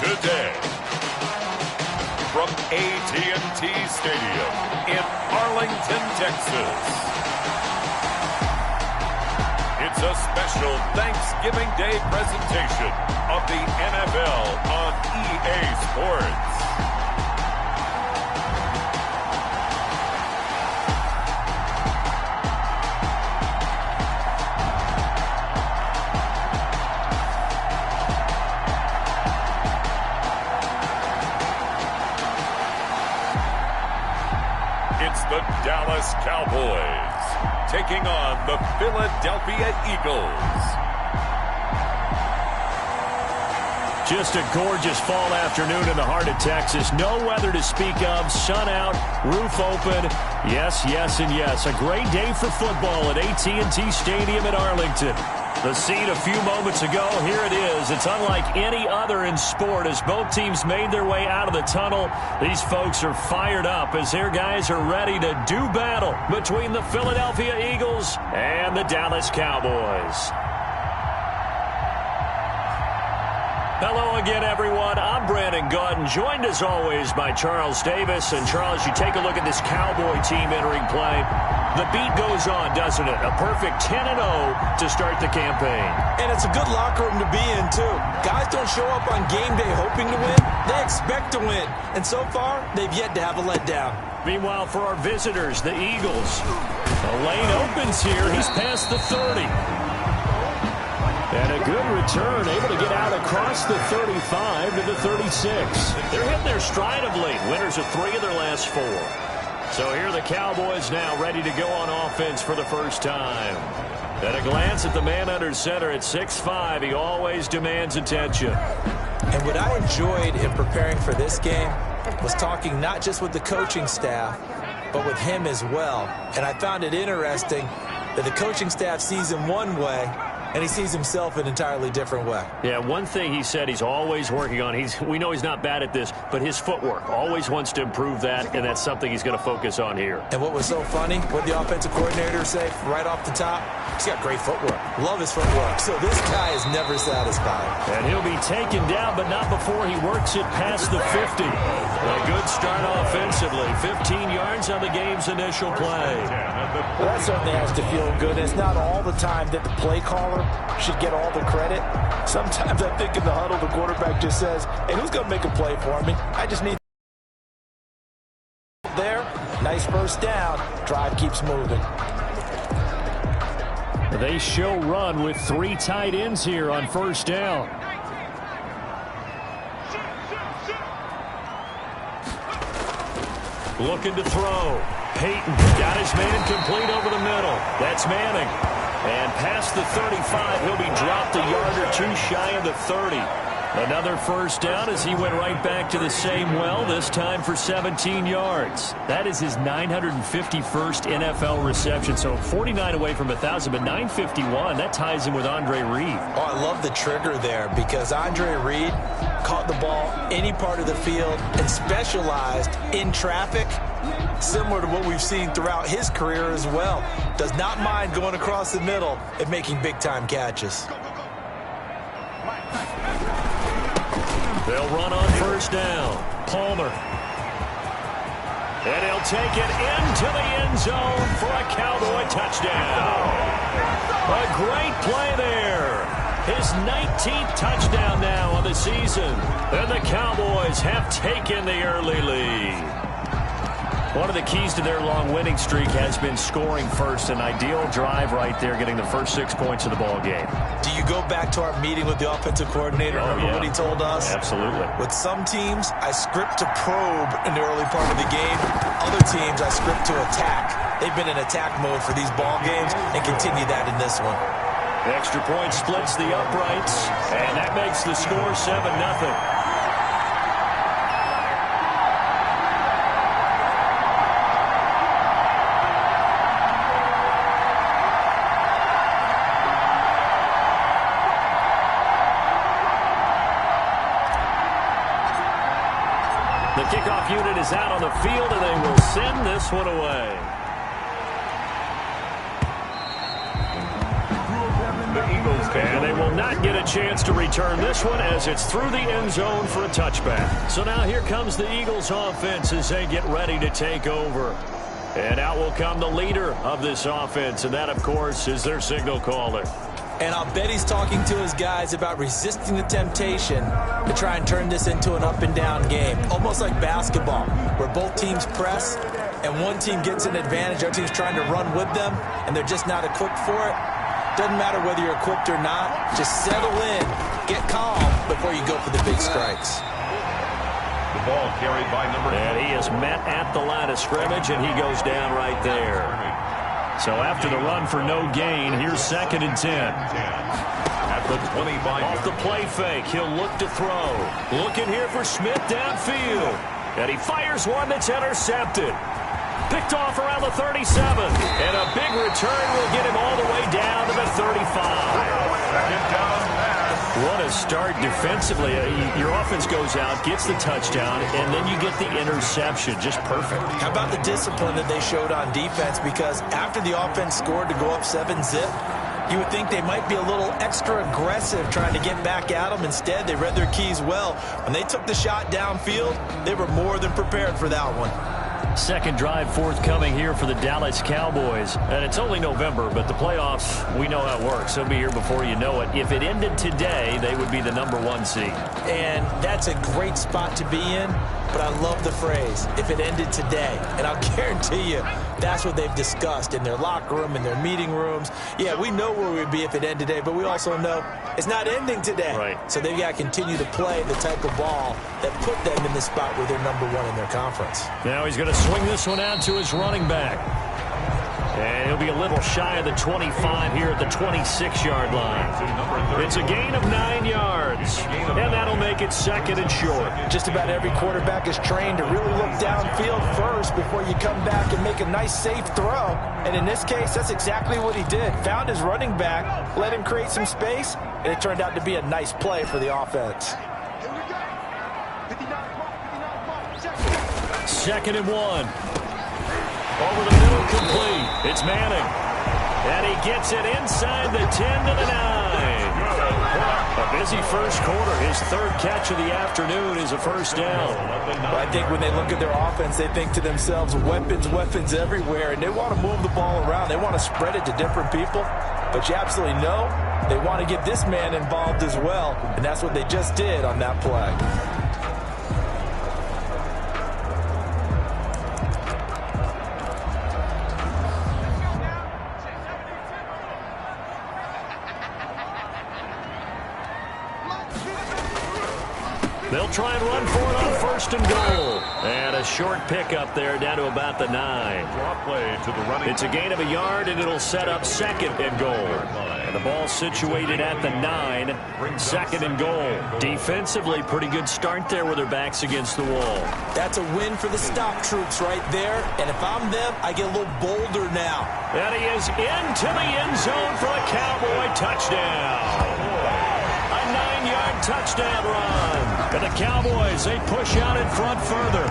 today. From AT&T Stadium in Arlington, Texas. It's a special Thanksgiving Day presentation of the NFL on EA Sports. The Dallas Cowboys taking on the Philadelphia Eagles. Just a gorgeous fall afternoon in the heart of Texas. No weather to speak of. Sun out, roof open. Yes, yes, and yes. A great day for football at AT&T Stadium in Arlington. The scene a few moments ago, here it is. It's unlike any other in sport as both teams made their way out of the tunnel. These folks are fired up as their guys are ready to do battle between the Philadelphia Eagles and the Dallas Cowboys. Hello again, everyone. I'm Brandon Gaudin, joined as always by Charles Davis. And Charles, you take a look at this Cowboy team entering play. The beat goes on, doesn't it? A perfect 10-0 to start the campaign. And it's a good locker room to be in, too. Guys don't show up on game day hoping to win. They expect to win. And so far, they've yet to have a letdown. Meanwhile, for our visitors, the Eagles. The lane opens here. He's past the 30. And a good return, able to get out across the 35 to the 36. They're hitting their stride of late. Winners of 3 of their last 4. So here are the Cowboys now ready to go on offense for the first time. At a glance at the man under center at 6'5", he always demands attention. And what I enjoyed in preparing for this game was talking not just with the coaching staff, but with him as well. And I found it interesting that the coaching staff sees him one way, and he sees himself an entirely different way. Yeah, one thing he said he's always working on, we know he's not bad at this, but his footwork, always wants to improve that, and that's something he's going to focus on here. And what was so funny, what the offensive coordinator say right off the top, he's got great footwork. Love his footwork. So this guy is never satisfied. And he'll be taken down, but not before he works it past the 50. A good start offensively. 15 yards on the game's initial play. Well, that certainly has to feel good. It's not all the time that the play caller should get all the credit. Sometimes I think in the huddle, the quarterback just says, hey, who's going to make a play for me? I just need there. Nice first down. Drive keeps moving. They show run with 3 tight ends here on first down. Looking to throw. Peyton got his man complete over the middle. That's Manning. And past the 35, he'll be dropped a yard or 2 shy of the 30. Another first down as he went right back to the same well, this time for 17 yards. That is his 951st NFL reception, so 49 away from 1,000, but 951. That ties him with Andre Reed. Oh, I love the trigger there because Andre Reed caught the ball any part of the field and specialized in traffic, similar to what we've seen throughout his career as well. Does not mind going across the middle and making big-time catches. They'll run on first down. Palmer. And he'll take it into the end zone for a Cowboy touchdown. A great play there. His 19th touchdown now on the season. And the Cowboys have taken the early lead. One of the keys to their long winning streak has been scoring first. An ideal drive right there, getting the first 6 points of the ball game. Do you go back to our meeting with the offensive coordinator? Remember what he told us? Absolutely. With some teams, I script to probe in the early part of the game. Other teams, I script to attack. They've been in attack mode for these ball games and continue that in this one. The extra point splits the uprights, and that makes the score 7-0. The kickoff unit is out on the field, and they will send this one away. The Eagles. And they will not get a chance to return this one as it's through the end zone for a touchback. So now here comes the Eagles offense as they get ready to take over. And out will come the leader of this offense, and that, of course, is their signal caller. And I'll bet he's talking to his guys about resisting the temptation to try and turn this into an up-and-down game, almost like basketball, where both teams press, and one team gets an advantage, the other team's trying to run with them, and they're just not equipped for it. Doesn't matter whether you're equipped or not. Just settle in, get calm before you go for the big strikes. The ball carried by number 2. And he is met at the line of scrimmage, and he goes down right there. So after the run for no gain, here's 2nd and 10. At the 25. Off the play fake, he'll look to throw. Looking here for Smith downfield. And he fires one that's intercepted. Picked off around the 37. And a big return will get him all the way down to the 35. Second down pass. What a start defensively. Your offense goes out, gets the touchdown, and then you get the interception. Just perfect. How about the discipline that they showed on defense? Because after the offense scored to go up 7-zip, you would think they might be a little extra aggressive trying to get back at them. Instead, they read their keys well. When they took the shot downfield, they were more than prepared for that one. Second drive forthcoming here for the Dallas Cowboys. And it's only November, but the playoffs, we know how it works. They'll be here before you know it. If it ended today, they would be the number 1 seed. And that's a great spot to be in, but I love the phrase, if it ended today. And I'll guarantee you, that's what they've discussed in their locker room, in their meeting rooms. Yeah, we know where we'd be if it ended today, but we also know it's not ending today. Right. So they've got to continue to play the type of ball that put them in the spot where they're number 1 in their conference. Now he's going to swing this one out to his running back. And he'll be a little shy of the 25 here at the 26-yard line. It's a gain of 9 yards. And that'll make it 2nd and short. Just about every quarterback is trained to really look downfield first before you come back and make a nice, safe throw. And in this case, that's exactly what he did. Found his running back, let him create some space, and it turned out to be a nice play for the offense. 2nd and 1. Over the middle, complete. It's Manning. And he gets it inside the 10 to the 9. A busy first quarter. His 3rd catch of the afternoon is a first down. Well, I think when they look at their offense, they think to themselves, weapons, weapons everywhere, and they want to move the ball around. They want to spread it to different people. But you absolutely know they want to get this man involved as well, and that's what they just did on that play. They'll try and run for it on 1st and goal. And a short pickup there down to about the 9. Draw play to the running. It's a gain of a yard, and it'll set up 2nd and goal. And the ball situated at the 9, 2nd and goal. Defensively, pretty good start there with their backs against the wall. That's a win for the stop troops right there. And if I'm them, I get a little bolder now. And he is into the end zone for a Cowboy touchdown. A 9-yard touchdown run. And the Cowboys, they push out in front further.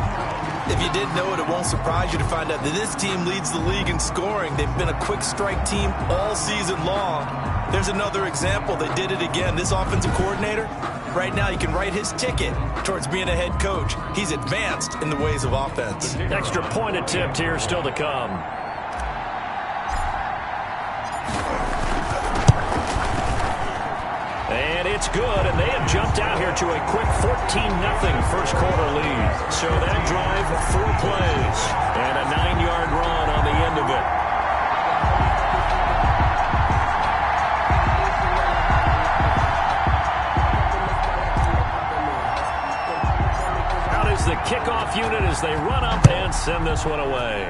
If you didn't know it, it won't surprise you to find out that this team leads the league in scoring. They've been a quick strike team all season long. There's another example. They did it again. This offensive coordinator, right now, you can write his ticket towards being a head coach. He's advanced in the ways of offense. Extra point attempt here still to come. And it's good, and they have jumped out here to a quick 14-0 first quarter lead. So that drive, 4 plays, and a 9-yard run on the end of it. Out is the kickoff unit as they run up and send this one away.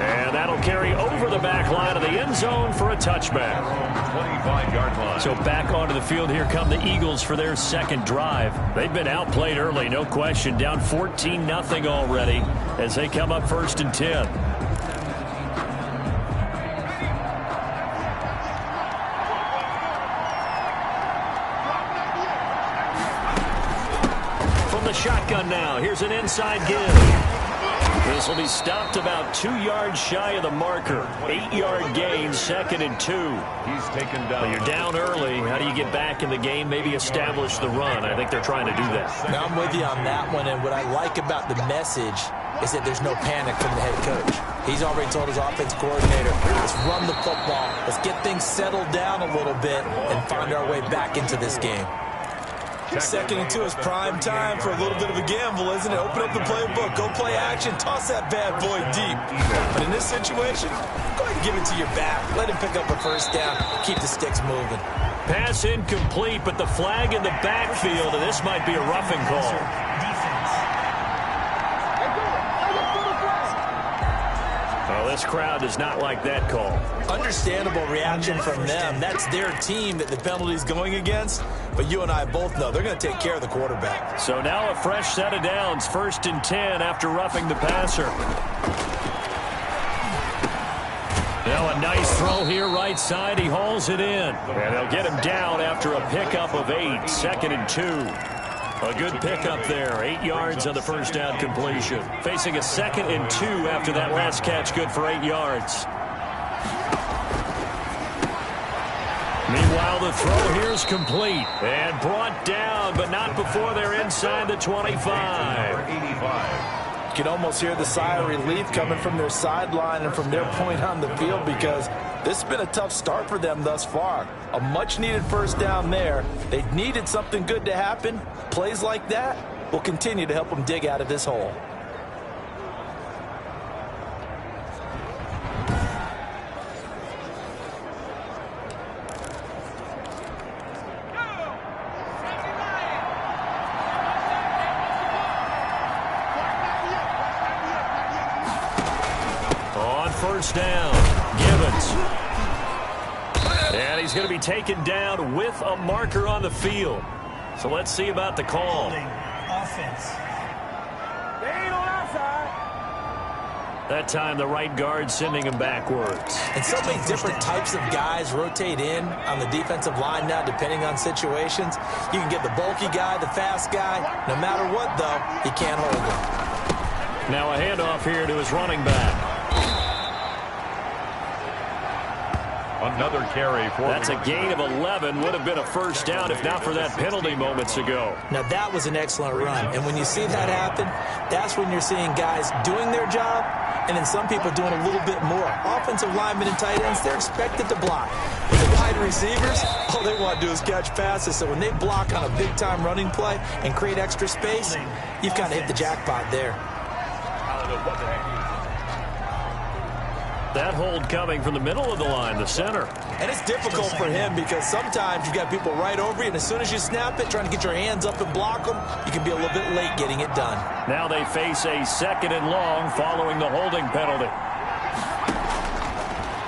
And that'll carry over the back line of the end zone for a touchback. 25-yard line. So back onto the field, here come the Eagles for their 2nd drive. They've been outplayed early, no question. Down 14-0 already as they come up 1st and 10. From the shotgun now, here's an inside give. This will be stopped about 2 yards shy of the marker. 8-yard gain, 2nd and 2. He's taken down. Well, you're down early. How do you get back in the game? Maybe establish the run. I think they're trying to do that. Now I'm with you on that one, and what I like about the message is that there's no panic from the head coach. He's already told his offense coordinator, let's run the football. Let's get things settled down a little bit and find our way back into this game. 2nd and 2 is prime time for a little bit of a gamble, isn't it? Open up the playbook, go play action, toss that bad boy deep. But in this situation, go ahead and give it to your back. Let him pick up a first down, keep the sticks moving. Pass incomplete, but the flag in the backfield, and this might be a roughing call. Well, this crowd does not like that call. Understandable reaction from them. That's their team that the penalty's going against. But you and I both know they're going to take care of the quarterback. So now a fresh set of downs, 1st and 10 after roughing the passer. Now a nice throw here right side. He hauls it in. And they'll get him down after a pickup of 8, 2nd and 2. A good pickup there, 8 yards on the first down completion. Facing a 2nd and 2 after that last catch, good for 8 yards. Meanwhile, the throw here is complete and brought down, but not before they're inside the 25. You can almost hear the sigh of relief coming from their sideline and from their point on the field, because this has been a tough start for them thus far. A much-needed first down there. They needed something good to happen. Plays like that will continue to help them dig out of this hole. First down, Gibbons. And he's going to be taken down with a marker on the field. So let's see about the call. Offense. That time the right guard sending him backwards. And so many different types of guys rotate in on the defensive line now, depending on situations. You can get the bulky guy, the fast guy. No matter what, though, he can't hold him. Now a handoff here to his running back. Another carry for That's a gain of 11. Would have been a first down if not for that penalty moments ago. Now, that was an excellent run. And when you see that happen, that's when you're seeing guys doing their job and then some people doing a little bit more. Offensive linemen and tight ends, they're expected to block. But the wide receivers, all they want to do is catch passes. So when they block on a big-time running play and create extra space, you've kind of hit the jackpot there. That hold coming from the middle of the line, the center. And it's difficult for him because sometimes you've got people right over you, and as soon as you snap it, trying to get your hands up and block them, you can be a little bit late getting it done. Now they face a 2nd and long following the holding penalty.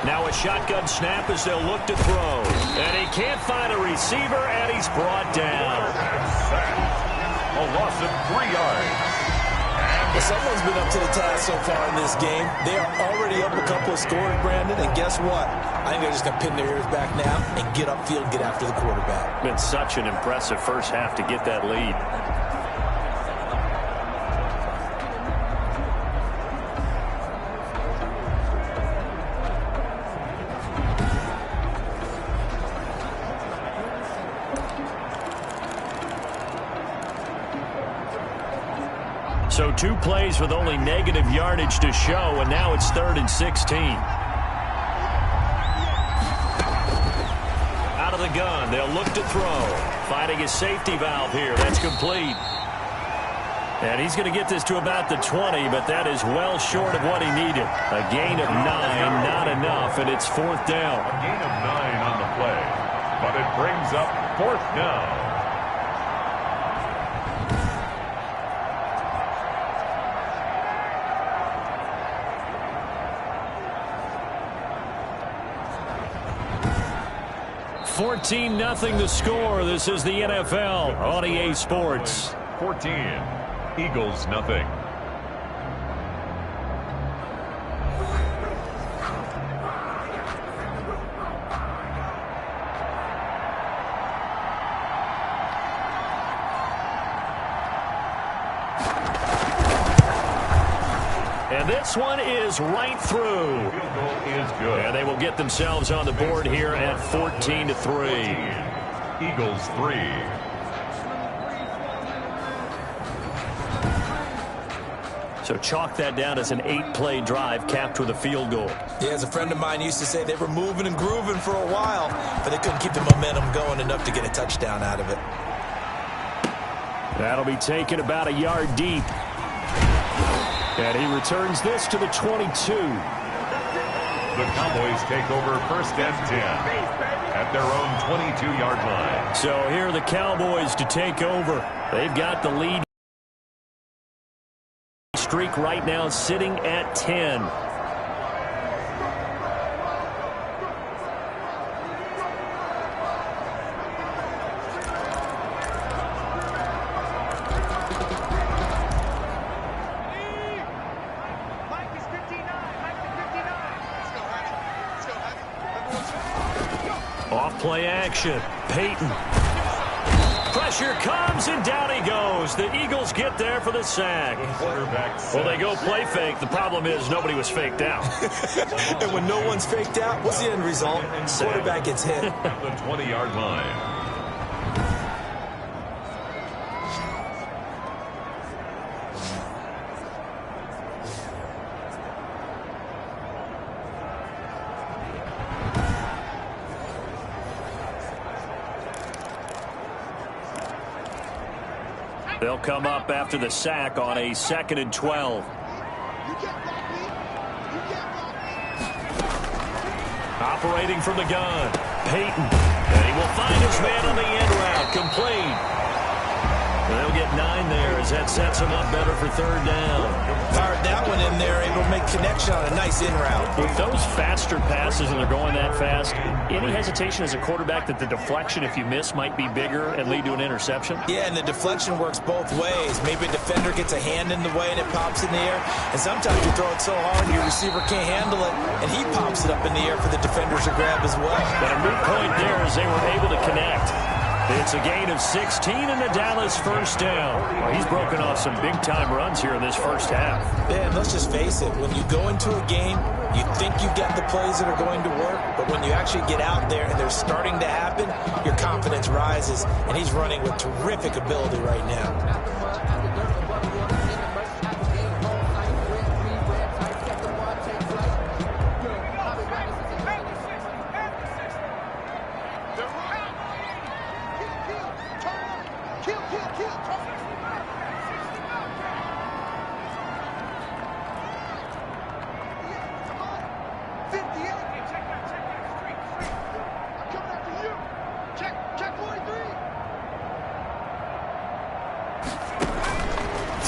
Now a shotgun snap as they'll look to throw. And he can't find a receiver, and he's brought down. a loss of 3 yards. Well, someone's been up to the task so far in this game. They are already up a couple of scores, Brandon, and guess what? I think they're just going to pin their ears back now and get upfield and get after the quarterback. Been such an impressive first half to get that lead. So 2 plays with only negative yardage to show, and now it's 3rd and 16. Out of the gun, they'll look to throw. Finding his safety valve here. That's complete. And he's going to get this to about the 20, but that is well short of what he needed. A gain of 9, not enough, and it's 4th down. A gain of 9 on the play, but it brings up 4th down. $14-0 the score. This is the NFL on EA Sports. 14, Eagles nothing. And this one is right through. Field goal is good. And they will get themselves on the board here at 14-3. Eagles 3. So chalk that down as an 8-play drive capped with a field goal. Yeah, as a friend of mine used to say, they were moving and grooving for a while, but they couldn't keep the momentum going enough to get a touchdown out of it. That'll be taken about a yard deep. And he returns this to the 22. The Cowboys take over first and 10 at their own 22-yard line. So here are the Cowboys to take over. They've got the lead. Streak right now sitting at 10. Off play action. Peyton. Pressure comes, and down he goes. The Eagles get there for the sack. Well, they go play fake. The problem is nobody was faked out. And when no one's faked out, what's the end result? Quarterback gets hit. The 20-yard line. They'll come up after the sack on a 2nd and 12. Operating from the gun, Peyton. And he will find his man on the end route, complete. And they'll get 9 there as that sets him up better for 3rd down. Fired that one in there, able to make connection on a nice in route. With those faster passes and they're going that fast, any hesitation as a quarterback that the deflection, if you miss, might be bigger and lead to an interception? Yeah, and the deflection works both ways. Maybe a defender gets a hand in the way and it pops in the air. And sometimes you throw it so hard your receiver can't handle it, and he pops it up in the air for the defenders to grab as well. But a moot point there as they were able to connect. It's a gain of 16 and the Dallas first down. Well, he's broken off some big-time runs here in this first half. Yeah, and let's just face it. When you go into a game, you think you've got the plays that are going to work, but when you actually get out there and they're starting to happen, your confidence rises, and he's running with terrific ability right now.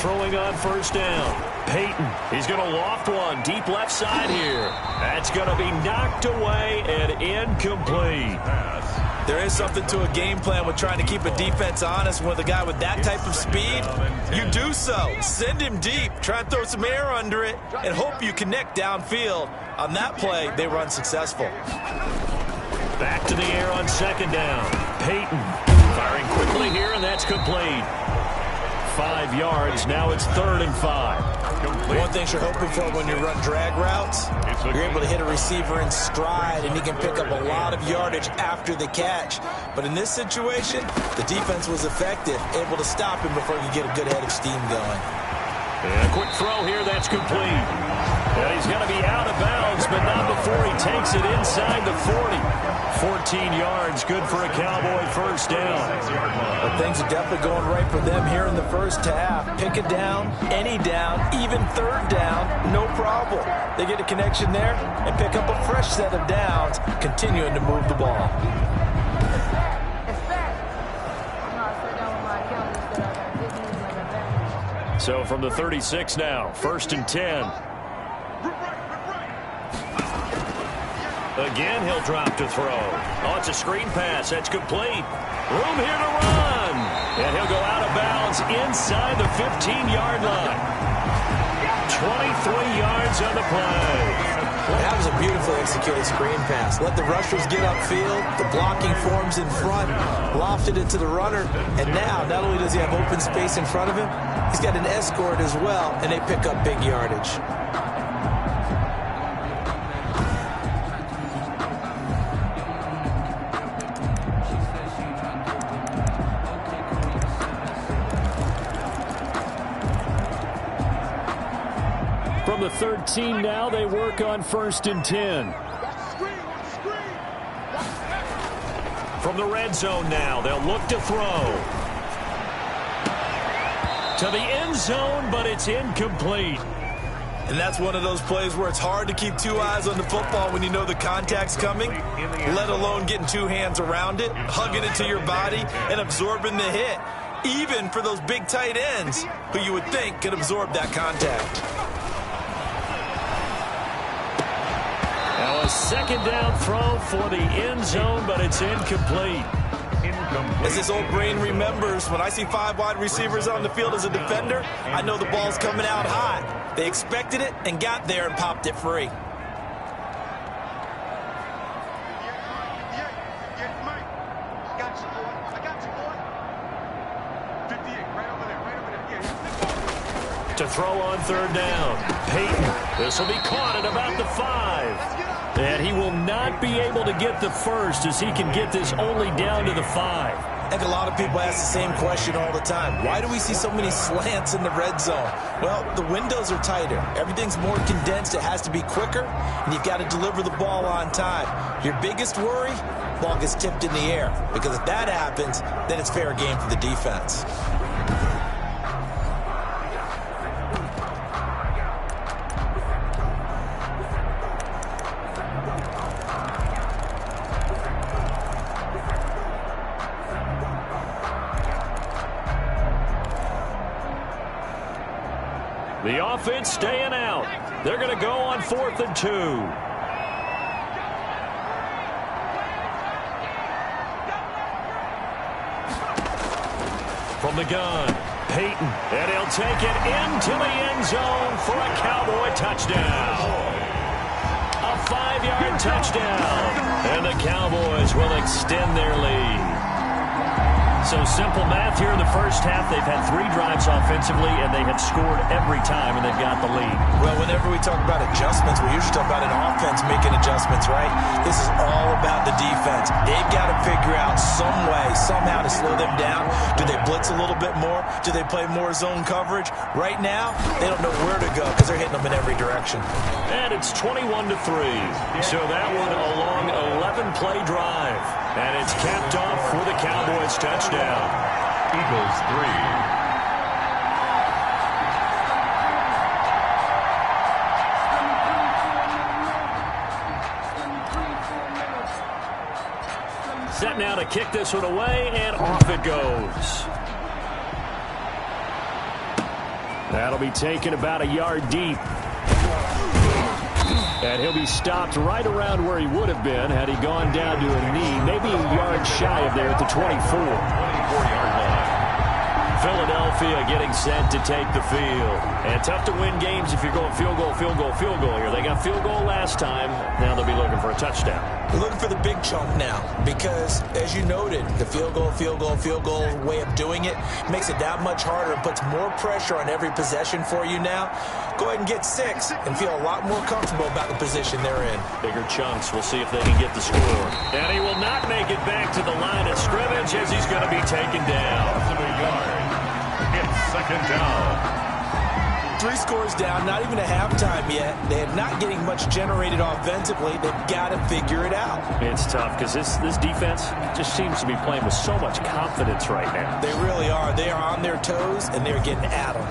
Throwing on first down. Peyton, he's going to loft one deep left side here. That's going to be knocked away and incomplete. There is something to a game plan with trying to keep a defense honest. With a guy with that type of speed, you do so. Send him deep. Try and throw some air under it and hope you connect downfield. On that play, they run successful. Back to the air on 2nd down. Peyton firing quickly here, and that's complete. 5 yards. Now it's 3rd and 5. One thing you're hoping for when you run drag routes, you're able to hit a receiver in stride, and he can pick up a lot of yardage after the catch. But in this situation, the defense was effective, able to stop him before you get a good head of steam going. And a quick throw here, that's complete. And he's going to be out of bounds, but not before he takes it inside the 40. 14 yards, good for a Cowboy first down. But things are definitely going right for them here in the first half. Pick a down, any down, even 3rd down, no problem. They get a connection there and pick up a fresh set of downs, continuing to move the ball. So from the 36 now, 1st and 10. Again, he'll drop to throw. Oh, it's a screen pass. That's complete. Room here to run. And he'll go out of bounds inside the 15-yard line. 23 yards on the play. That was a beautifully executed screen pass. Let the rushers get upfield. The blocking forms in front. Lofted it to the runner. And now, not only does he have open space in front of him, he's got an escort as well, and they pick up big yardage. From the 13 now, they work on 1st and 10. From the red zone now, they'll look to throw. To the end zone, but it's incomplete. And that's one of those plays where it's hard to keep two eyes on the football when you know the contact's coming, let alone getting two hands around it, hugging it to your body, and absorbing the hit, even for those big tight ends who you would think could absorb that contact. Now a second down throw for the end zone, but it's incomplete. As this old brain remembers, when I see 5 wide receivers on the field as a defender, I know the ball's coming out high. They expected it and got there and popped it free. To throw on 3rd down. Peyton. This will be caught at about the 5. And he will not be able to get the first as he can get this only down to the 5. I think a lot of people ask the same question all the time. Why do we see so many slants in the red zone? Well, the windows are tighter. Everything's more condensed. It has to be quicker, and you've got to deliver the ball on time. Your biggest worry, ball gets tipped in the air, because if that happens, then it's fair game for the defense. The offense staying out. They're going to go on 4th and 2. From the gun, Peyton. And he'll take it into the end zone for a Cowboy touchdown. A 5-yard touchdown. And the Cowboys will extend their lead. So simple math here in the first half. They've had 3 drives offensively, and they have scored every time, and they've got the lead. Well, whenever we talk about adjustments, we usually talk about an offense making adjustments, right? This is all about the defense. They've got to figure out some way, somehow to slow them down. Do they blitz a little bit more? Do they play more zone coverage? Right now, they don't know where to go because they're hitting them in every direction. And it's 21-3. So that one a long 11-play drive. And it's capped off for the Cowboys touchdown. Eagles 3. Set now to kick this one away, and off it goes. That'll be taken about a yard deep. And he'll be stopped right around where he would have been had he gone down to a knee, maybe a yard shy of there at the 24. 24-yard line. Philadelphia getting set to take the field. And tough to win games if you're going field goal, field goal, field goal here. They got field goal last time. Now they'll be looking for a touchdown. We're looking for the big chunk now because, as you noted, the field goal way of doing it makes it that much harder and puts more pressure on every possession for you now. Go ahead and get 6 and feel a lot more comfortable about the position they're in. Bigger chunks. We'll see if they can get the score. And he will not make it back to the line of scrimmage as he's going to be taken down. It's 2nd down. 3 scores down, not even a halftime yet. They're not getting much generated offensively. They've got to figure it out. It's tough because this defense just seems to be playing with so much confidence right now. They really are. They are on their toes, and they're getting at them.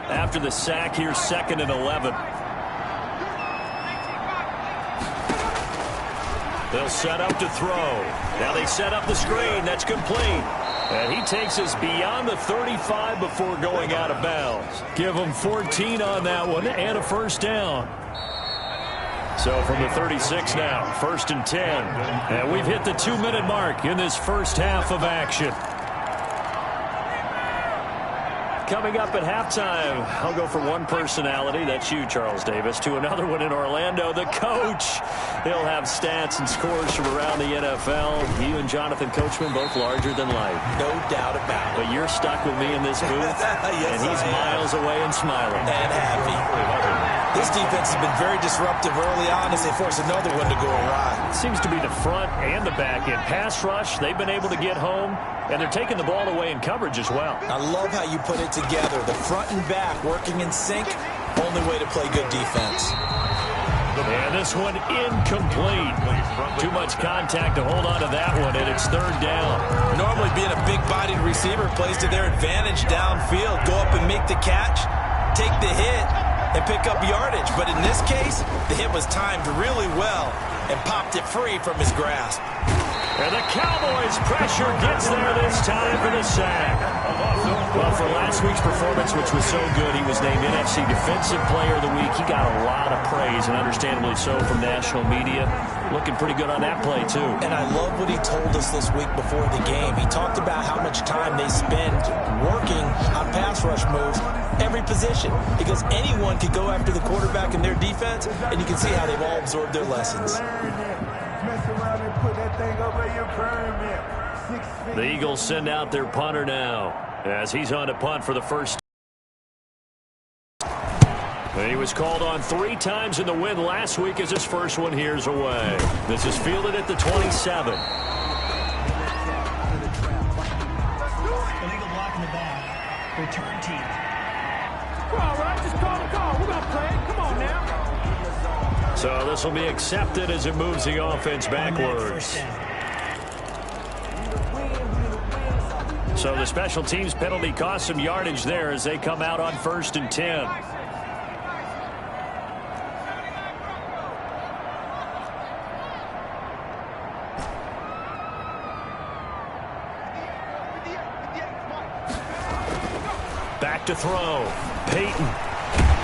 After the sack, here's 2nd and 11. They'll set up to throw. Now they set up the screen. That's complete. And he takes us beyond the 35 before going out of bounds. Give him 14 on that one and a first down. So from the 36 now, 1st and 10. And we've hit the 2-minute mark in this first half of action. coming up at halftime. I'll go from one personality, that's you, Charles Davis, to another one in Orlando, the coach. He'll have stats and scores from around the NFL. You and Jonathan Coachman, both larger than life. No doubt about it. But you're stuck with me in this booth, yes, and he's miles away and smiling. And happy. This defense has been very disruptive early on as they force another one to go awry. It seems to be the front and the back end. Pass rush, they've been able to get home, and they're taking the ball away in coverage as well. I love how you put it together. The front and back working in sync, only way to play good defense. And this one incomplete. Too much contact to hold on to that one, and it's third down. Normally being a big-bodied receiver plays to their advantage downfield. Go up and make the catch, take the hit, and pick up yardage. But in this case, the hit was timed really well and popped it free from his grasp. And the Cowboys pressure gets there this time for the sack. Well, for last week's performance, which was so good, he was named NFC Defensive Player of the Week. He got a lot of praise, and understandably so, from national media. Looking pretty good on that play, too. And I love what he told us this week before the game. He talked about how much time they spend working on pass rush moves, every position. Because anyone could go after the quarterback in their defense, and you can see how they've all absorbed their lessons. The Eagles send out their punter now as he's on to punt for the first. He was called on 3 times in the win last week as his first one here's away. This is fielded at the 27. Illegal block in the back. Return team. Come on, Rod. Just call the call. We're going to play. Come on now. So this will be accepted as it moves the offense backwards. So the special teams penalty cost some yardage there as they come out on 1st and 10. Back to throw. Peyton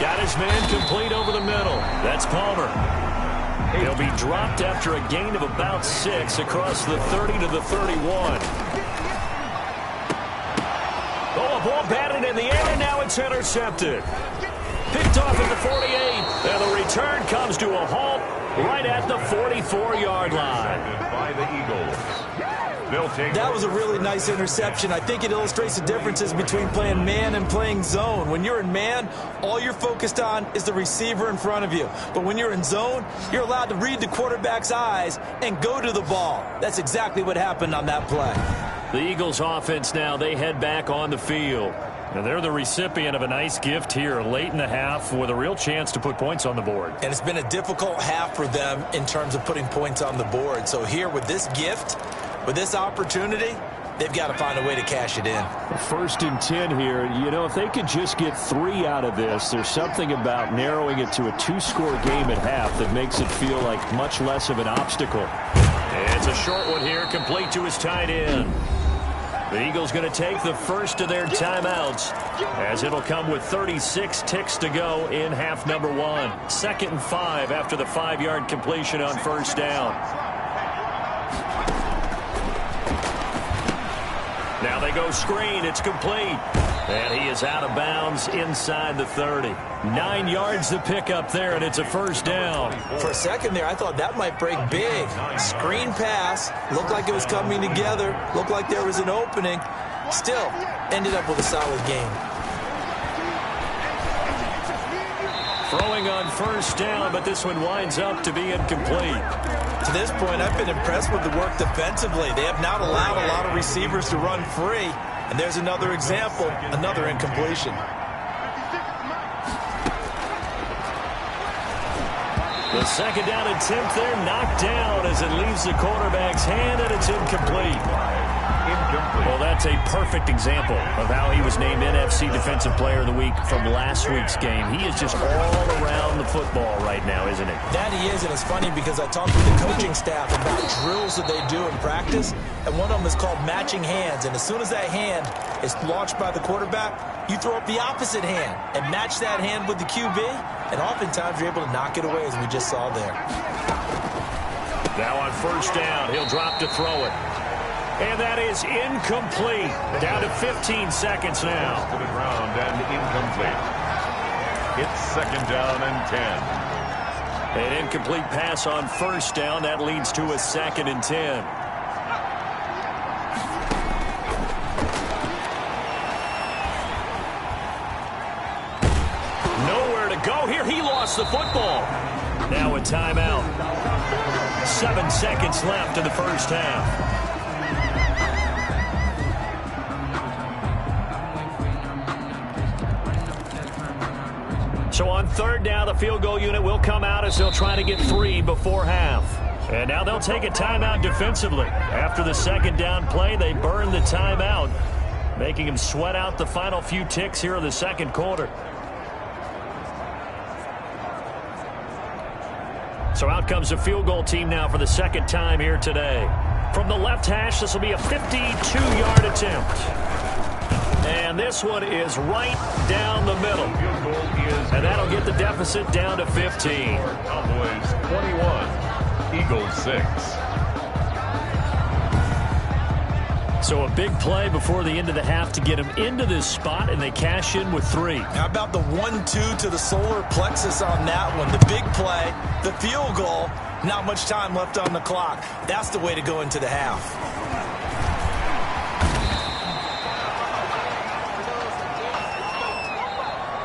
got his man complete over the middle. That's Palmer. He'll be dropped after a gain of about 6 across the 30 to the 31. Oh, a ball batted in the air, and now it's intercepted. Picked off at the 48, and the return comes to a halt right at the 44-yard line. By the Eagles. That was a really nice interception. I think it illustrates the differences between playing man and playing zone. When you're in man, all you're focused on is the receiver in front of you. But when you're in zone, you're allowed to read the quarterback's eyes and go to the ball. That's exactly what happened on that play. The Eagles offense now, they head back on the field. And they're the recipient of a nice gift here late in the half with a real chance to put points on the board. And it's been a difficult half for them in terms of putting points on the board. So here with this gift, with this opportunity, they've got to find a way to cash it in. 1st and 10 here. You know, if they could just get 3 out of this, there's something about narrowing it to a 2-score game at half that makes it feel like much less of an obstacle. And it's a short one here, complete to his tight end. The Eagles going to take the first of their timeouts as it'll come with 36 ticks to go in half number 1. 2nd and 5 after the 5-yard completion on 1st down. Now they go screen. It's complete. And he is out of bounds inside the 30. 9 yards to pick up there, and it's a 1st down. For a second there, I thought that might break big. Screen pass. Looked like it was coming together. Looked like there was an opening. Still, ended up with a solid game. Throwing on 1st down, but this one winds up to be incomplete. To this point, I've been impressed with the work defensively. They have not allowed a lot of receivers to run free. And there's another example, another incompletion. The 2nd down attempt there knocked down as it leaves the quarterback's hand, and it's incomplete. Well, that's a perfect example of how he was named NFC Defensive Player of the Week from last week's game. He is just all around the football right now, isn't he? That he is, and it's funny because I talked with the coaching staff about drills that they do in practice, and one of them is called matching hands. And as soon as that hand is launched by the quarterback, you throw up the opposite hand and match that hand with the QB, and oftentimes you're able to knock it away, as we just saw there. Now on 1st down, he'll drop to throw it. And that is incomplete. Down to 15 seconds now. To the ground and incomplete. It's second down and 10. An incomplete pass on first down. That leads to a second and 10. Nowhere to go here. He lost the football. Now a timeout. 7 seconds left in the first half. So on third down, the field goal unit will come out as they'll try to get 3 before half. And now they'll take a timeout defensively. After the second down play, they burn the timeout, making them sweat out the final few ticks here in the second quarter. So out comes the field goal team now for the second time here today. From the left hash, this will be a 52-yard attempt. And this one is right down the middle. And that'll get the deficit down to 15. Cowboys 21, Eagles 6. So a big play before the end of the half to get them into this spot, and they cash in with 3. How about the 1-2 to the solar plexus on that one? The big play, the field goal, not much time left on the clock. That's the way to go into the half.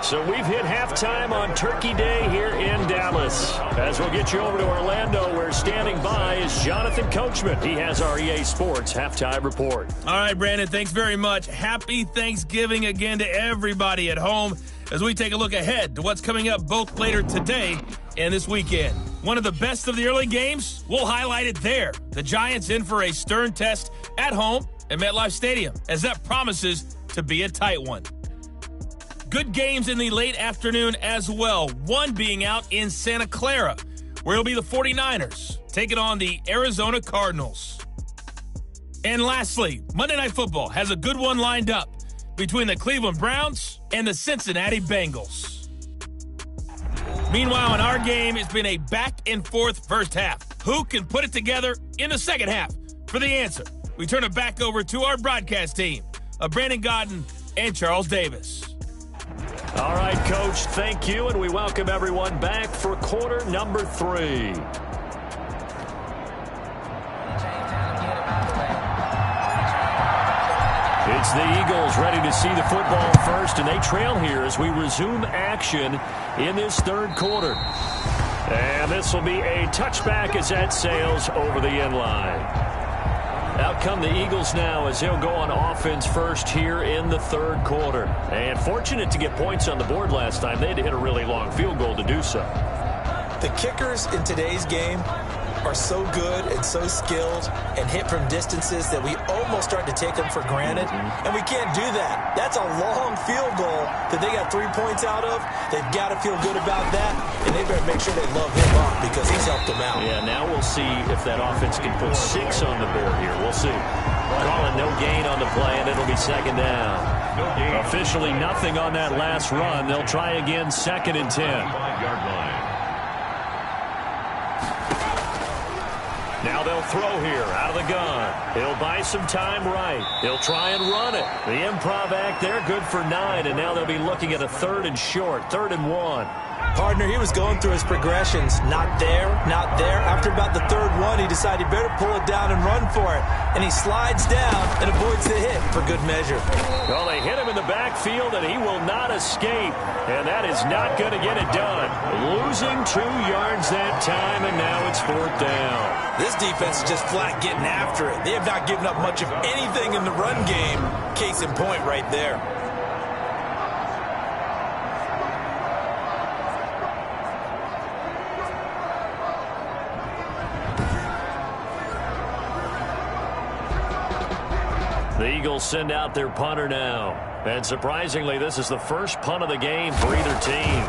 So we've hit halftime on Turkey Day here in Dallas. As we'll get you over to Orlando, where standing by is Jonathan Coachman. He has our EA Sports halftime report. All right, Brandon, thanks very much. Happy Thanksgiving again to everybody at home as we take a look ahead to what's coming up both later today and this weekend. One of the best of the early games, we'll highlight it there. The Giants in for a stern test at home at MetLife Stadium, as that promises to be a tight one. Good games in the late afternoon as well, one being out in Santa Clara, where it'll be the 49ers taking on the Arizona Cardinals. And lastly, Monday Night Football has a good one lined up between the Cleveland Browns and the Cincinnati Bengals. Meanwhile, in our game, it's been a back-and-forth first half. Who can put it together in the second half? For the answer, we turn it back over to our broadcast team of Brandon Godden and Charles Davis. All right, Coach, thank you, and we welcome everyone back for quarter number 3. It's the Eagles ready to see the football first, and they trail here as we resume action in this third quarter. And this will be a touchback as that sails over the end line. Out come the Eagles now as they'll go on offense first here in the third quarter. And fortunate to get points on the board last time. They had to hit a really long field goal to do so. The kickers in today's game are so good and so skilled and hit from distances that we almost start to take them for granted. And we can't do that. That's a long field goal that they got 3 points out of. They've got to feel good about that, and they better make sure they love him up because he's helped them out. Yeah, now we'll see if that offense can put 6 on the board here. We'll see. Calling no gain on the play, and it'll be second down. Officially nothing on that last run. They'll try again, second and 10. 5-yard line. Now they'll throw here out of the gun. He'll buy some time right. He'll try and run it. The improv act there, good for 9, and now they'll be looking at a 3rd and short, 3rd and 1. Partner, he was going through his progressions. Not there, not there. After about the 3rd one, he decided he better pull it down and run for it. And he slides down and avoids the hit for good measure. Well, they hit him in the backfield, and he will not escape. And that is not going to get it done. Losing 2 yards that time, and now it's 4th down. This defense is just flat getting after it. They have not given up much of anything in the run game. Case in point right there. The Eagles send out their punter now. And surprisingly, this is the first punt of the game for either team.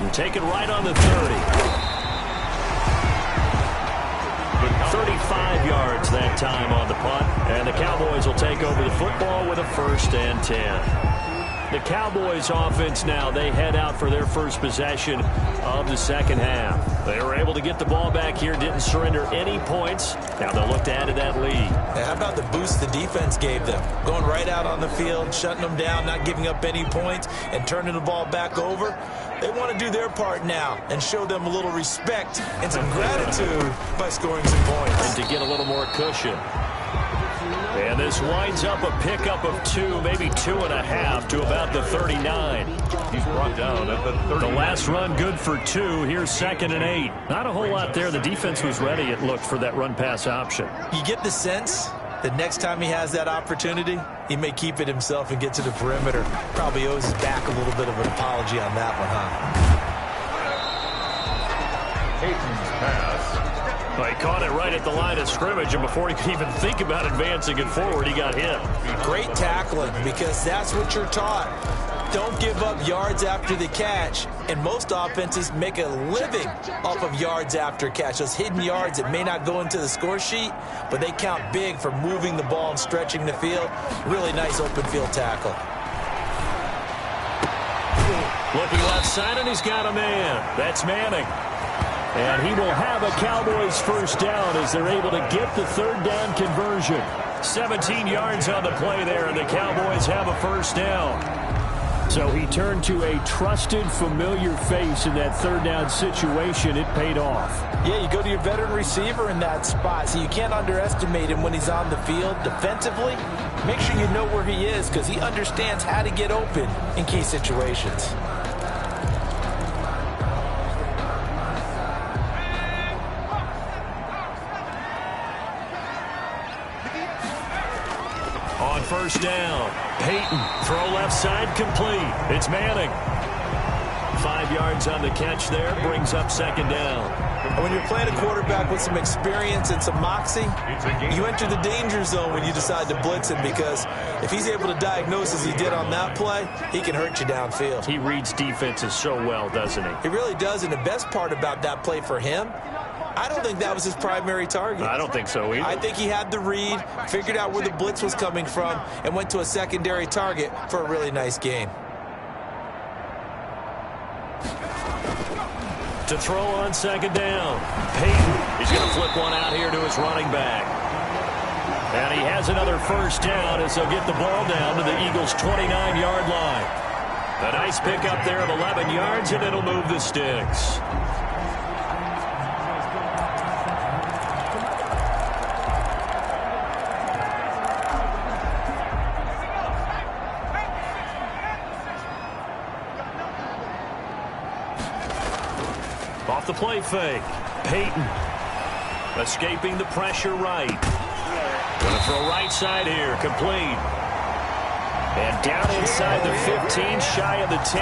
And taken right on the 30. 35 yards that time on the punt. And the Cowboys will take over the football with a 1st and 10. The Cowboys offense now, they head out for their first possession of the second half. They were able to get the ball back here, didn't surrender any points. Now they'll look to add to that lead. Yeah, how about the boost the defense gave them? Going right out on the field, shutting them down, not giving up any points, and turning the ball back over. They want to do their part now and show them a little respect and some gratitude by scoring some points. And to get a little more cushion. And this winds up a pickup of 2, maybe 2.5 to about the 39. He's brought down at the 30. The last run good for 2. Here's 2nd and 8. Not a whole lot there. The defense was ready, it looked, for that run-pass option. You get the sense that next time he has that opportunity, he may keep it himself and get to the perimeter. Probably owes his back a little bit of an apology on that one, huh? Peyton's pass. Well, he caught it right at the line of scrimmage, and before he could even think about advancing it forward, he got hit. Great tackling, because that's what you're taught. Don't give up yards after the catch, and most offenses make a living off of yards after catch. Those hidden yards that may not go into the score sheet, but they count big for moving the ball and stretching the field. Really nice open field tackle. Looking left side, and he's got a man. That's Manning. And he will have a Cowboys first down as they're able to get the third down conversion. 17 yards on the play there, and the Cowboys have a first down. So he turned to a trusted, familiar face in that third down situation. It paid off. Yeah, you go to your veteran receiver in that spot, so you can't underestimate him when he's on the field defensively. Make sure you know where he is, because he understands how to get open in key situations. On first down, Peyton, throw left side, complete. It's Manning. 5 yards on the catch there, brings up second down. When you're playing a quarterback with some experience and some moxie, you enter the danger zone when you decide to blitz him, because if he's able to diagnose as he did on that play, he can hurt you downfield. He reads defenses so well, doesn't he? He really does, and the best part about that play for him, I don't think that was his primary target. I don't think so either. I think he had the read, figured out where the blitz was coming from, and went to a secondary target for a really nice gain. To throw on second down, Peyton. He's going to flip one out here to his running back. And he has another first down as they'll get the ball down to the Eagles' 29-yard line. A nice pickup there of 11 yards, and it'll move the sticks. Off the play fake, Peyton escaping the pressure right. Going to throw right side here, complete. And down inside the 15, shy of the 10.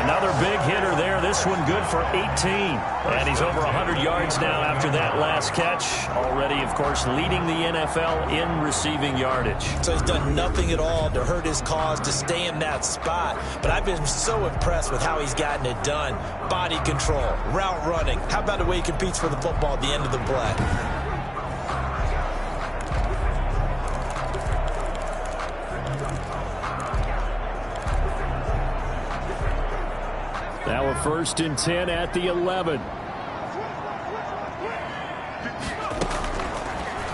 Another big hitter there, this one good for 18. And he's over 100 yards now after that last catch. Already, of course, leading the NFL in receiving yardage. So he's done nothing at all to hurt his cause, to stay in that spot. But I've been so impressed with how he's gotten it done. Body control, route running. How about the way he competes for the football at the end of the play? Now a 1st and 10 at the 11.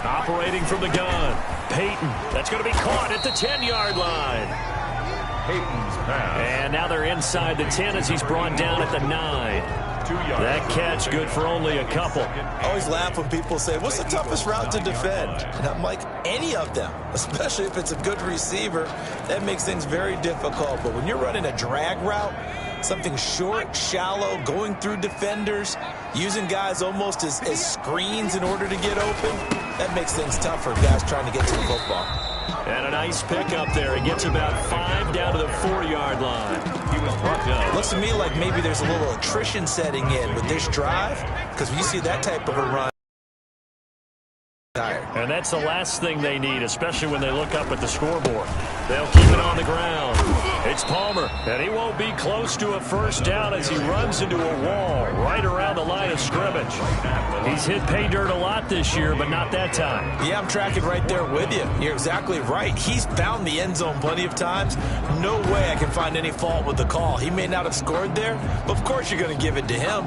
Operating from the gun, Peyton. That's going to be caught at the 10-yard line. Peyton's pass. And now they're inside the 10 as he's brought down at the 9. 2 yards. That catch good for only a couple. I always laugh when people say, what's the toughest route to defend? And I'm like, any of them, especially if it's a good receiver. That makes things very difficult. But when you're running a drag route, something short, shallow, going through defenders, using guys almost as screens in order to get open, that makes things tough for guys trying to get to the football. And a nice pickup there. It gets about 5 down to the 4-yard line. He was brought down. Looks to me like maybe there's a little attrition setting in with this drive, because when you see that type of a run, and that's the last thing they need, especially when they look up at the scoreboard. They'll keep it on the ground. It's Palmer, and he won't be close to a first down as he runs into a wall right around the line of scrimmage. He's hit pay dirt a lot this year, but not that time. Yeah, I'm tracking right there with you. You're exactly right. He's found the end zone plenty of times. No way I can find any fault with the call. He may not have scored there, but of course you're going to give it to him.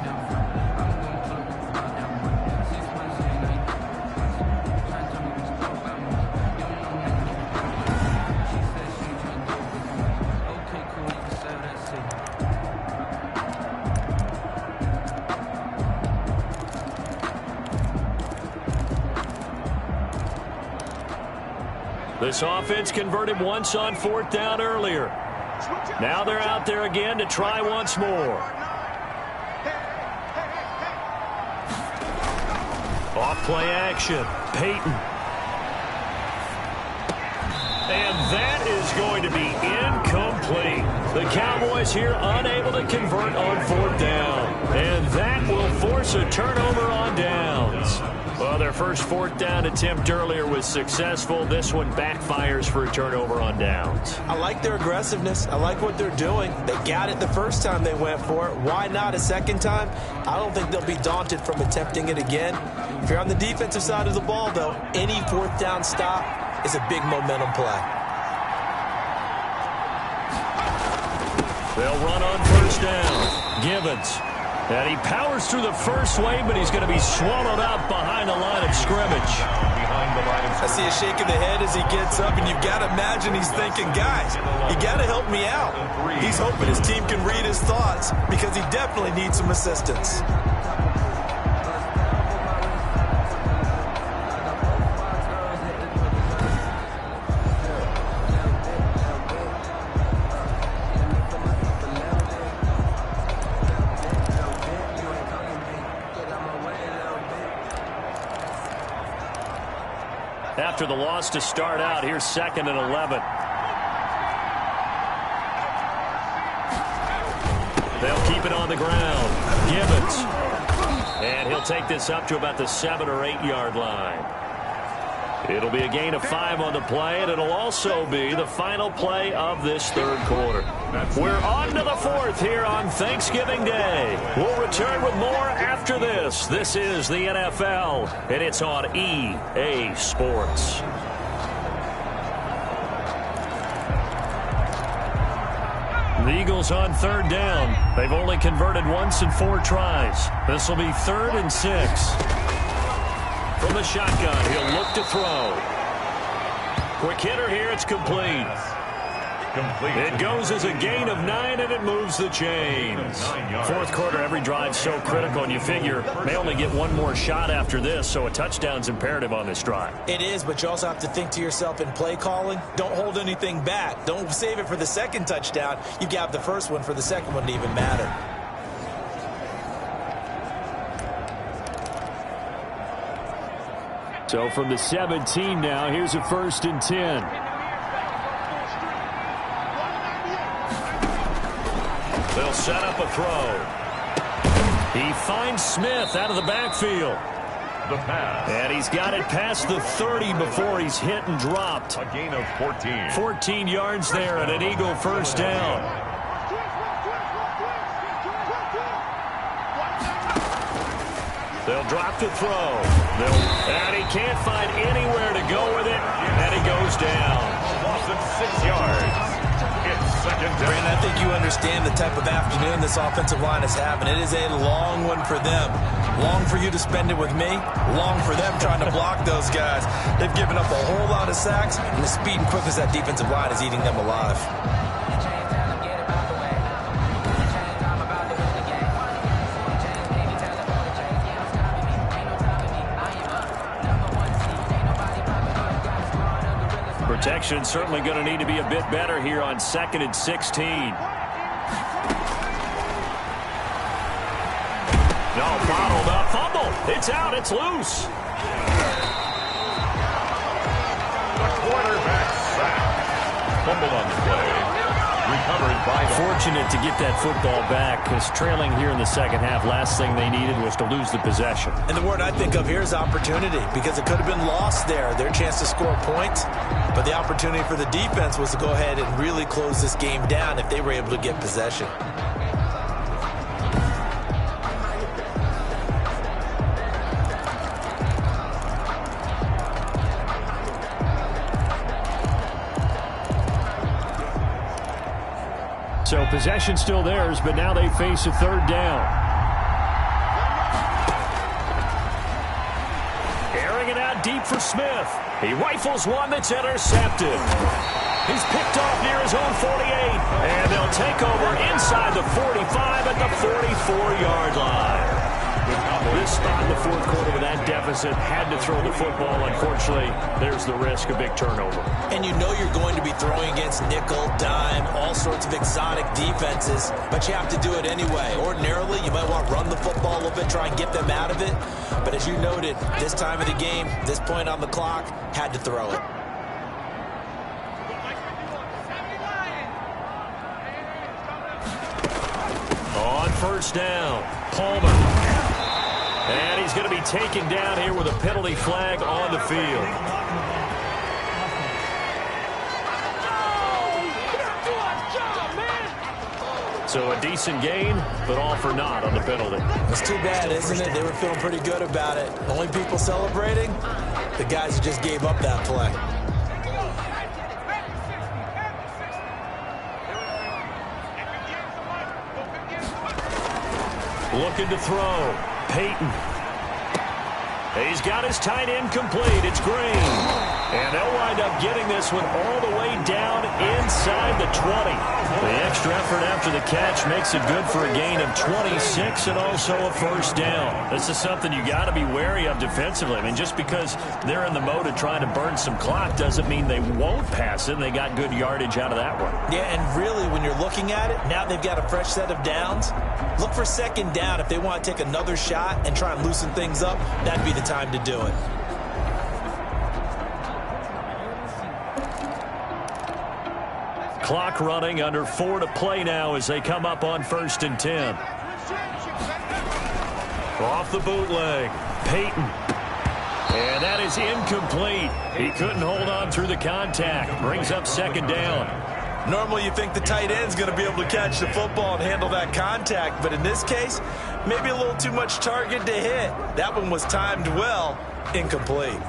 This offense converted once on fourth down earlier. Now they're out there again to try once more. Off play action. Peyton. And that is going to be incomplete. The Cowboys here unable to convert on fourth down. And that will force a turnover on downs. Well, their first fourth down attempt earlier was successful. This one backfires for a turnover on downs. I like their aggressiveness. I like what they're doing. They got it the first time they went for it. Why not a second time? I don't think they'll be daunted from attempting it again. If you're on the defensive side of the ball, though, any fourth down stop is a big momentum play. They'll run on first down. Gibbons. And he powers through the first wave, but he's going to be swallowed up behind the line of scrimmage. I see a shake of the head as he gets up, and you've got to imagine he's thinking, guys, you got to help me out. He's hoping his team can read his thoughts because he definitely needs some assistance. After the loss to start out, here's 2nd and 11. They'll keep it on the ground. Gibbons. And he'll take this up to about the 7 or 8 yard line. It'll be a gain of 5 on the play, and it'll also be the final play of this third quarter. We're on to the fourth here on Thanksgiving Day. We'll return with more after this. This is the NFL, and it's on EA Sports. The Eagles on third down. They've only converted once in 4 tries. This will be 3rd and 6. From the shotgun, he'll look to throw. Quick hitter here, it's complete. It goes as a gain of 9, and it moves the chains. Fourth quarter, every drive so critical, and you figure they only get one more shot after this, so a touchdown's imperative on this drive. It is, but you also have to think to yourself in play calling, don't hold anything back. Don't save it for the second touchdown. You got the first one for the second one to even matter. So from the 17 now, here's a 1st and 10. They'll set up a throw. He finds Smith out of the backfield. The pass. And he's got it past the 30 before he's hit and dropped. A gain of 14. 14 yards there and an Eagle first down. They'll drop the throw. And he can't find anywhere to go with it. And he goes down. A loss of 6 yards. It's 2nd down. Brandon, I think you understand the type of afternoon this offensive line is having. It is a long one for them. Long for you to spend it with me. Long for them trying to block those guys. They've given up a whole lot of sacks, and the speed and quickness of that defensive line is eating them alive. Protection certainly going to need to be a bit better here on 2nd and 16. No, bottled up. Fumble. It's out. It's loose. The quarterback sacked. Fumble on the play. recovered by Fortunate to get that football back, because trailing here in the second half, last thing they needed was to lose the possession. And the word I think of here is opportunity, because it could have been lost there, their chance to score points. But the opportunity for the defense was to go ahead and really close this game down if they were able to get possession. So possession still theirs, but now they face a third down. Airing it out deep for Smith. He rifles one that's intercepted. He's picked off near his own 48. And they'll take over inside the 45 at the 44-yard line. This spot in the fourth quarter with that deficit, had to throw the football. Unfortunately, there's the risk of big turnover. And you know you're going to be throwing against nickel, dime, all sorts of exotic defenses, but you have to do it anyway. Ordinarily, you might want to run the football a little bit, try and get them out of it. But as you noted, this time of the game, this point on the clock, had to throw it. On first down, Palmer. And he's going to be taken down here with a penalty flag on the field. So a decent gain, but all for naught on the penalty. It's too bad, isn't it? They were feeling pretty good about it. Only people celebrating, the guys who just gave up that play. Looking to throw. Peyton. He's got his tight end complete. It's Green. And they'll wind up getting this one all the way down inside the 20. The extra effort after the catch makes it good for a gain of 26 and also a first down. This is something you got to be wary of defensively. I mean, just because they're in the mode of trying to burn some clock doesn't mean they won't pass it. And they got good yardage out of that one. Yeah, and really, when you're looking at it, now they've got a fresh set of downs. Look for second down. If they want to take another shot and try and loosen things up, that'd be the time to do it. Clock running, under 4 to play now as they come up on 1st and 10. Off the bootleg, Peyton. And that is incomplete. He couldn't hold on through the contact. Brings up second down. Normally you think the tight end's going to be able to catch the football and handle that contact, but in this case, maybe a little too much target to hit. That one was timed well, incomplete.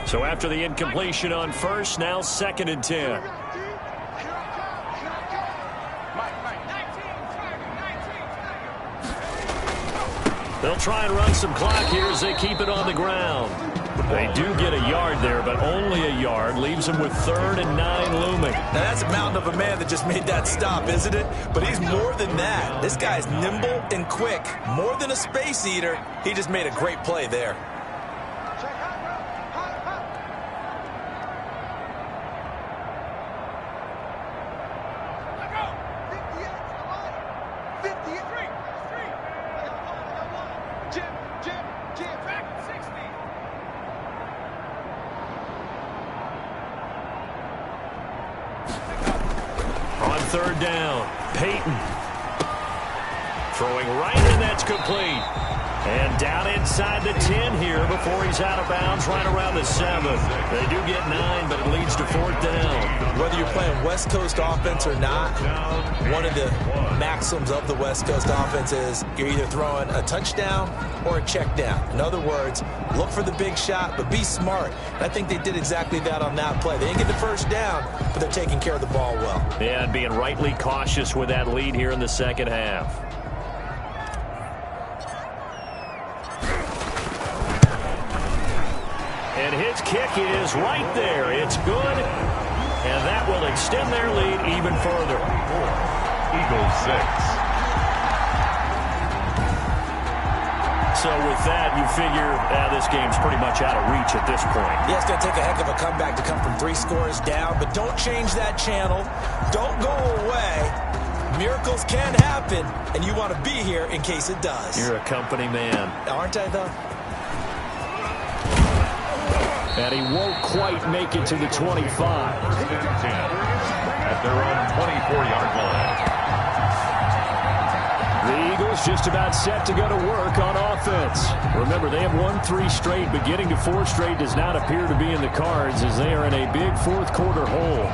So after the incompletion on first, now 2nd and 10. They'll try and run some clock here as they keep it on the ground. They do get a yard there, but only a yard. Leaves them with 3rd and 9 looming. Now that's a mountain of a man that just made that stop, isn't it? But he's more than that. This guy's nimble and quick. More than a space eater. He just made a great play there. On 3rd down, Peyton. Throwing right in, that's complete. And down inside the 10 here before he's out of bounds, right around the 7. They do get 9, but it leads to 4th down. Whether you're playing West Coast offense or not, one of the maxims of the West Coast offense is you're either throwing a touchdown or a check down. In other words, look for the big shot, but be smart. And I think they did exactly that on that play. They didn't get the first down, but they're taking care of the ball well. Yeah, and being rightly cautious with that lead here in the second half. And his kick is right there. It's good. And that will extend their lead even further. Eagles 6. So with that, you figure this game's pretty much out of reach at this point. Yeah, it's going to take a heck of a comeback to come from 3 scores down, but don't change that channel. Don't go away. Miracles can happen, and you want to be here in case it does. You're a company man. Aren't I, though? And he won't quite make it to the 25. At their own 24-yard line. The Eagles just about set to go to work on offense. Remember, they have won 3 straight, but getting to 4 straight does not appear to be in the cards as they are in a big fourth-quarter hole.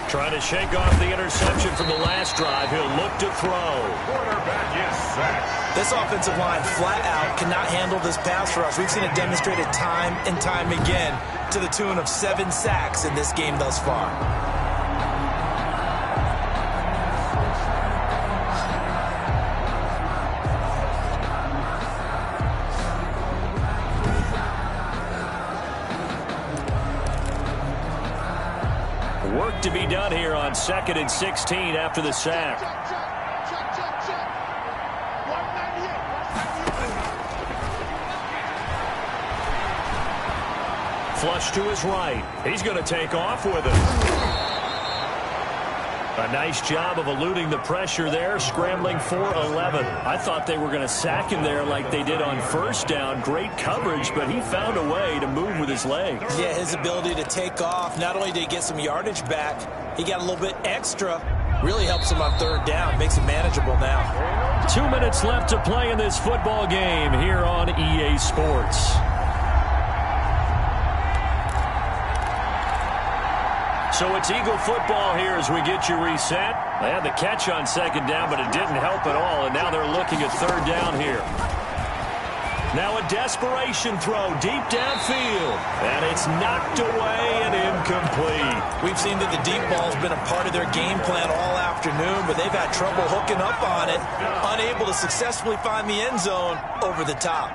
Trying to shake off the interception from the last drive. He'll look to throw. Quarterback is sacked. This offensive line flat out cannot handle this pass rush. We've seen it demonstrated time and time again to the tune of 7 sacks in this game thus far. Work to be done here on 2nd and 16 after the sack. Flush to his right. He's going to take off with it. A nice job of eluding the pressure there, scrambling for 11. I thought they were going to sack him there like they did on first down. Great coverage, but he found a way to move with his legs. Yeah, his ability to take off, not only did he get some yardage back, he got a little bit extra. Really helps him on 3rd down, makes it manageable now. 2 minutes left to play in this football game here on EA Sports. So it's Eagle football here as we get you reset. They had the catch on 2nd down, but it didn't help at all, and now they're looking at 3rd down here. Now a desperation throw deep downfield, and it's knocked away and incomplete. We've seen that the deep ball's been a part of their game plan all afternoon, but they've had trouble hooking up on it, unable to successfully find the end zone over the top.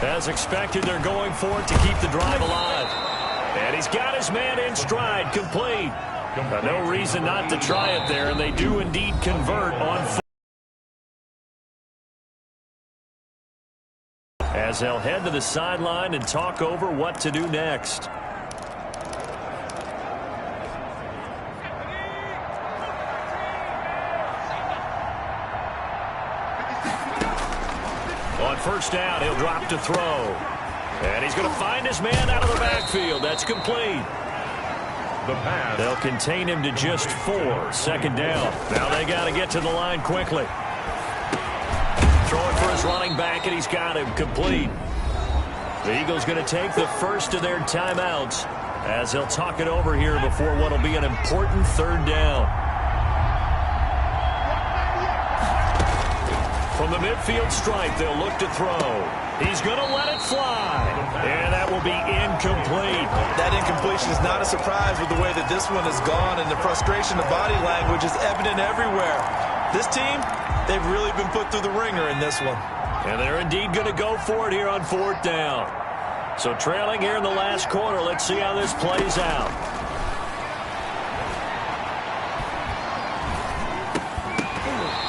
As expected, they're going for it to keep the drive alive. And he's got his man in stride, complete. No reason not to try it there, and they do indeed convert on 4. As they'll head to the sideline and talk over what to do next. On 1st down, he'll drop to throw. And he's going to find his man out of the backfield. That's complete. The pass. They'll contain him to just 4. 2nd down. Now they got to get to the line quickly. Throwing for his running back, and he's got him complete. The Eagles going to take the first of their timeouts as they'll talk it over here before what will be an important 3rd down. From the midfield stripe, they'll look to throw. He's going to let it fly. And that will be incomplete. That incompletion is not a surprise with the way that this one has gone, and the frustration of body language is evident everywhere. This team, they've really been put through the ringer in this one. And they're indeed going to go for it here on 4th down. So trailing here in the last quarter, let's see how this plays out.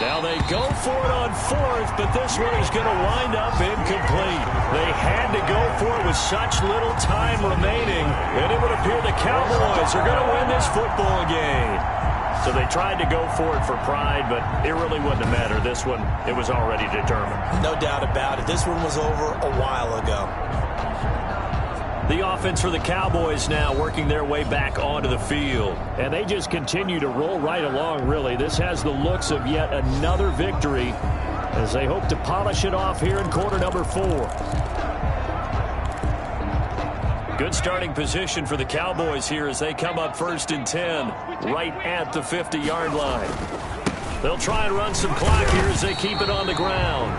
Now they go for it on 4th, but this one is going to wind up incomplete. They had to go for it with such little time remaining, and it would appear the Cowboys are going to win this football game. So they tried to go for it for pride, but it really wouldn't have mattered. This one, it was already determined. No doubt about it. This one was over a while ago. The offense for the Cowboys now working their way back onto the field. And they just continue to roll right along, really. This has the looks of yet another victory as they hope to polish it off here in quarter number 4. Good starting position for the Cowboys here as they come up 1st and 10 right at the 50-yard line. They'll try and run some clock here as they keep it on the ground.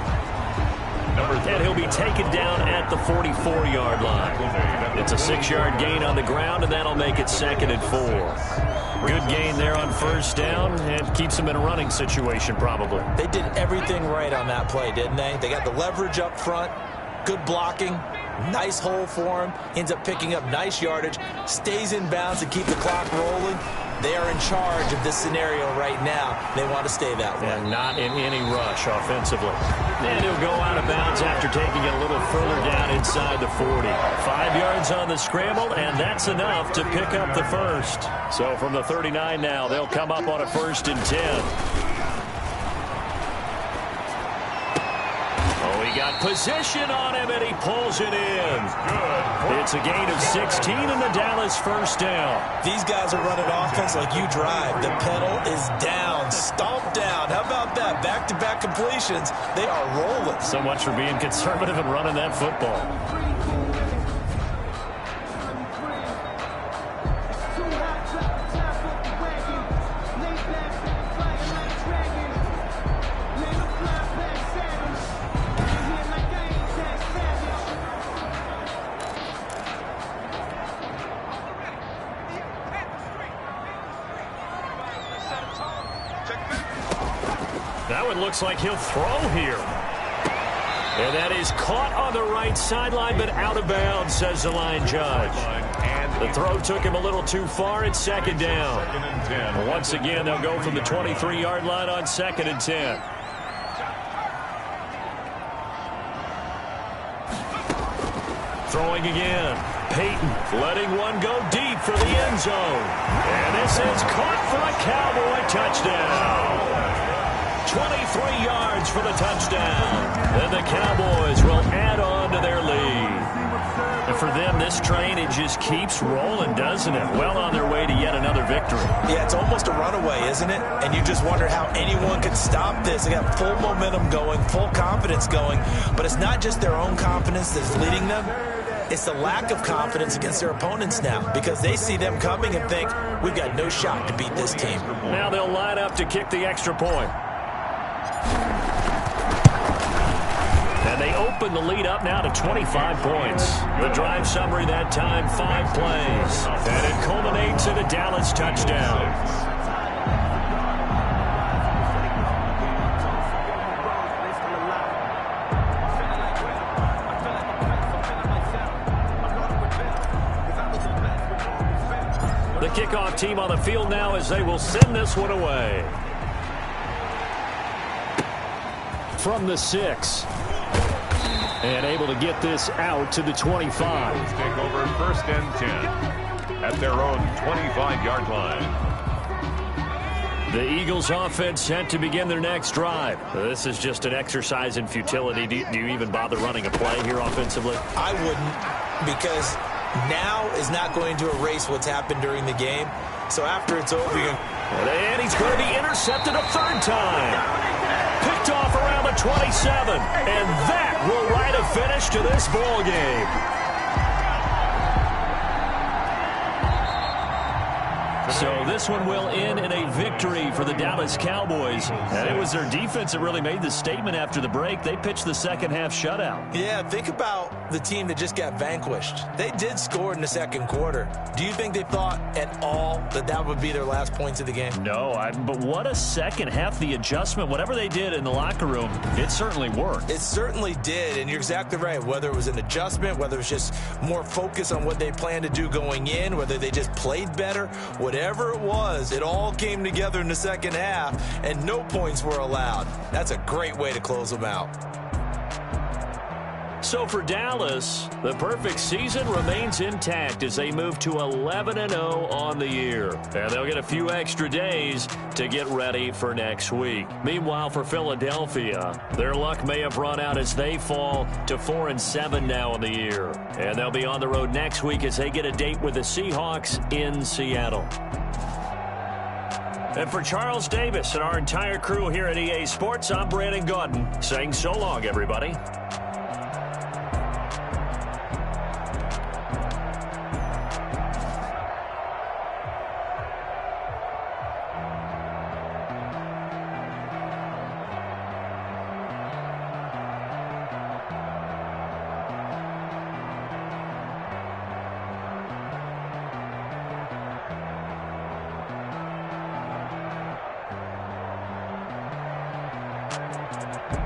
And he'll be taken down at the 44-yard line. It's a 6-yard gain on the ground, and that'll make it 2nd and 4. Good gain there on first down, and keeps them in a running situation probably. They did everything right on that play, didn't they? They got the leverage up front, good blocking, nice hole for him, ends up picking up nice yardage, stays in bounds to keep the clock rolling. They are in charge of this scenario right now. They want to stay that way. And not in any rush offensively. And he'll go out of bounds after taking it a little further down inside the 40. 5 yards on the scramble, and that's enough to pick up the first. So from the 39 now, they'll come up on a 1st and 10. He got position on him, and he pulls it in. It's a gain of 16 and the Dallas first down. These guys are running offense like you drive. The pedal is down, stomped down. How about that? Back-to-back completions. They are rolling. So much for being conservative and running that football. That one looks like he'll throw here. And that is caught on the right sideline, but out of bounds, says the line judge. The throw took him a little too far. It's 2nd down. Once again, they'll go from the 23-yard line on 2nd and 10. Throwing again. Peyton letting one go deep for the end zone. And this is caught for a Cowboy touchdown. 23 yards for the touchdown. Then the Cowboys will add on to their lead. And for them, this train, it just keeps rolling, doesn't it? Well on their way to yet another victory. Yeah, it's almost a runaway, isn't it? And you just wonder how anyone could stop this. They got full momentum going, full confidence going. But it's not just their own confidence that's leading them. It's the lack of confidence against their opponents now, because they see them coming and think, we've got no shot to beat this team. Now they'll line up to kick the extra point. And they open the lead up now to 25 points. The drive summary that time, 5 plays. And it culminates in a Dallas touchdown. The kickoff team on the field now as they will send this one away. From the 6. And able to get this out to the 25. Take over 1st and 10 at their own 25-yard line. The Eagles offense set to begin their next drive. This is just an exercise in futility. Do you even bother running a play here offensively? I wouldn't, because now is not going to erase what's happened during the game. So after it's over, and he's going to be intercepted a 3rd time. Picked off around the 27, and that will write a finish to this ball game. So this one will end in a victory for the Dallas Cowboys. And it was their defense that really made the statement after the break. They pitched the second-half shutout. Yeah, think about the team that just got vanquished. They did score in the 2nd quarter. Do you think they thought at all that that would be their last points of the game? No, but what a second half. The adjustment, whatever they did in the locker room, it certainly worked. It certainly did, and you're exactly right. Whether it was an adjustment, whether it was just more focus on what they planned to do going in, whether they just played better, whatever it was, it all came together in the 2nd half, and no points were allowed. That's a great way to close them out. So for Dallas, the perfect season remains intact as they move to 11-0 on the year. And they'll get a few extra days to get ready for next week. Meanwhile, for Philadelphia, their luck may have run out as they fall to 4-7 now in the year. And they'll be on the road next week as they get a date with the Seahawks in Seattle. And for Charles Davis and our entire crew here at EA Sports, I'm Brandon Gaudin saying so long, everybody. Bye.